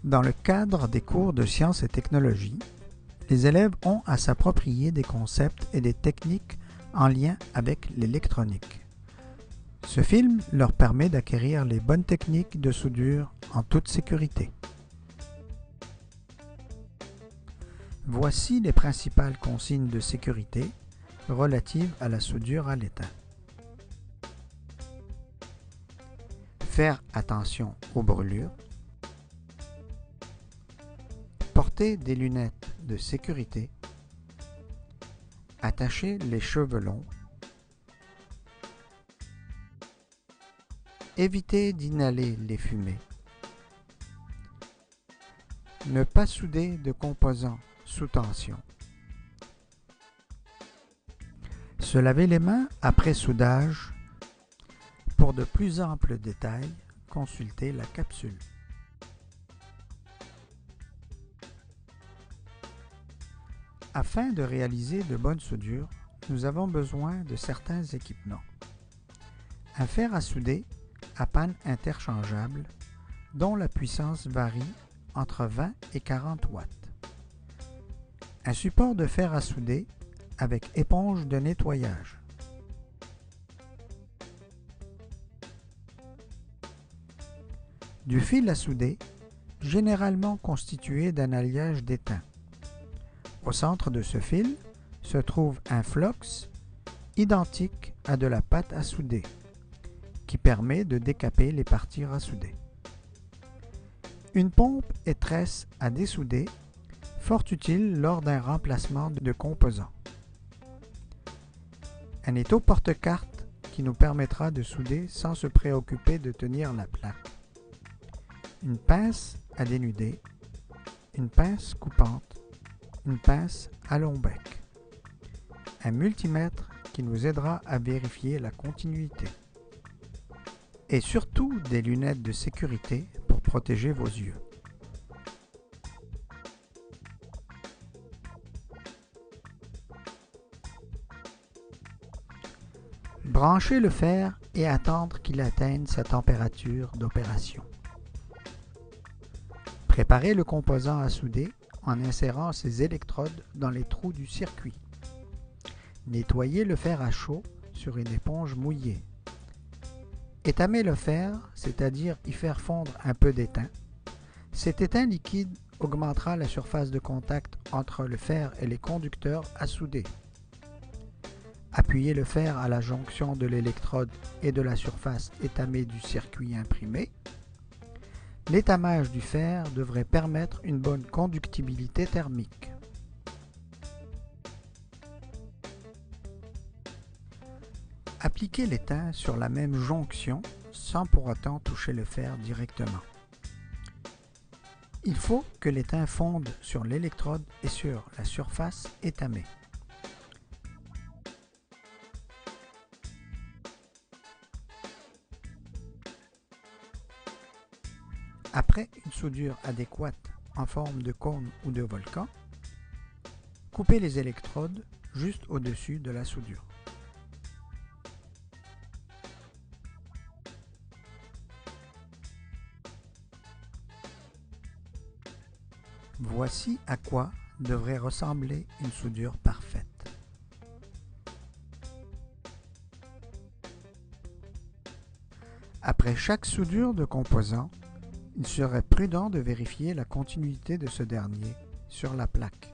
Dans le cadre des cours de sciences et technologies, les élèves ont à s'approprier des concepts et des techniques en lien avec l'électronique. Ce film leur permet d'acquérir les bonnes techniques de soudure en toute sécurité. Voici les principales consignes de sécurité relatives à la soudure à l'étain. Faire attention aux brûlures. Porter des lunettes de sécurité. Attacher les cheveux longs. Éviter d'inhaler les fumées. Ne pas souder de composants sous tension. Se laver les mains après soudage. Pour de plus amples détails, consultez la capsule. Afin de réaliser de bonnes soudures, nous avons besoin de certains équipements. Un fer à souder à panne interchangeable, dont la puissance varie entre 20 et 40 watts. Un support de fer à souder avec éponge de nettoyage. Du fil à souder, généralement constitué d'un alliage d'étain. Au centre de ce fil se trouve un flox identique à de la pâte à souder, qui permet de décaper les parties rasoudées. Une pompe et tresse à dessouder, fort utile lors d'un remplacement de composants. Un étau porte-carte qui nous permettra de souder sans se préoccuper de tenir la plaque. Une pince à dénuder, une pince coupante, une pince à long bec. Un multimètre qui nous aidera à vérifier la continuité. Et surtout des lunettes de sécurité pour protéger vos yeux. Branchez le fer et attendre qu'il atteigne sa température d'opération. Préparez le composant à souder en insérant ses électrodes dans les trous du circuit. Nettoyez le fer à chaud sur une éponge mouillée. Étamez le fer, c'est-à-dire y faire fondre un peu d'étain. Cet étain liquide augmentera la surface de contact entre le fer et les conducteurs à souder. Appuyez le fer à la jonction de l'électrode et de la surface étamée du circuit imprimé. L'étamage du fer devrait permettre une bonne conductibilité thermique. Appliquez l'étain sur la même jonction sans pour autant toucher le fer directement. Il faut que l'étain fonde sur l'électrode et sur la surface étamée. Après une soudure adéquate en forme de cône ou de volcan, coupez les électrodes juste au-dessus de la soudure. Voici à quoi devrait ressembler une soudure parfaite. Après chaque soudure de composant, il serait prudent de vérifier la continuité de ce dernier sur la plaque.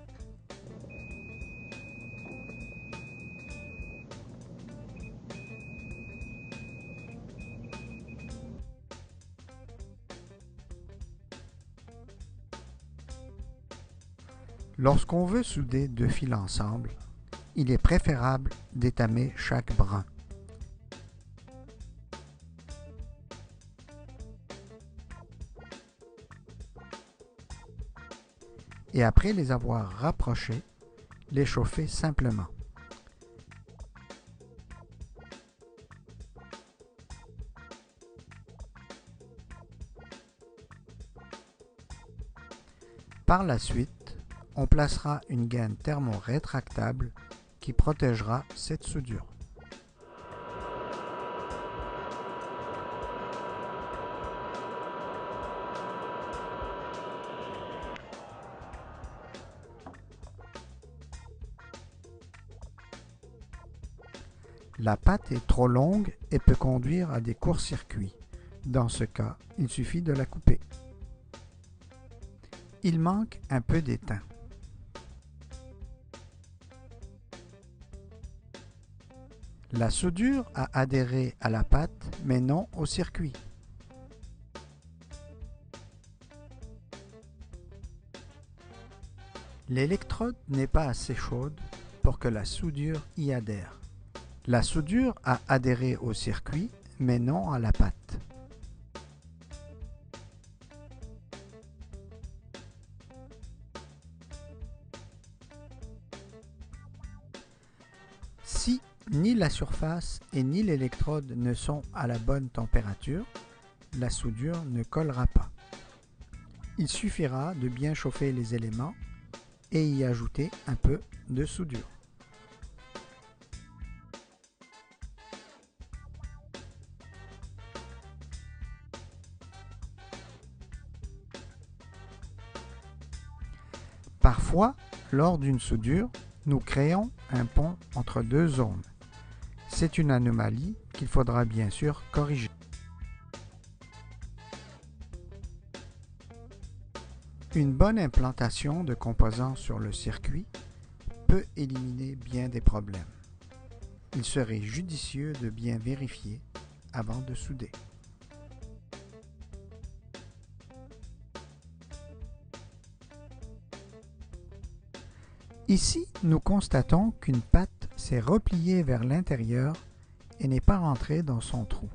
Lorsqu'on veut souder deux fils ensemble, il est préférable d'étamer chaque brin. Et après les avoir rapprochés, les chauffer simplement. Par la suite, on placera une gaine thermo-rétractable qui protégera cette soudure. La pâte est trop longue et peut conduire à des courts-circuits. Dans ce cas, il suffit de la couper. Il manque un peu d'étain. La soudure a adhéré à la pâte, mais non au circuit. L'électrode n'est pas assez chaude pour que la soudure y adhère. La soudure a adhéré au circuit, mais non à la pâte. Si ni la surface et ni l'électrode ne sont à la bonne température, la soudure ne collera pas. Il suffira de bien chauffer les éléments et y ajouter un peu de soudure. Parfois, lors d'une soudure, nous créons un pont entre deux zones. C'est une anomalie qu'il faudra bien sûr corriger. Une bonne implantation de composants sur le circuit peut éliminer bien des problèmes. Il serait judicieux de bien vérifier avant de souder. Ici, nous constatons qu'une pâte s'est repliée vers l'intérieur et n'est pas rentrée dans son trou.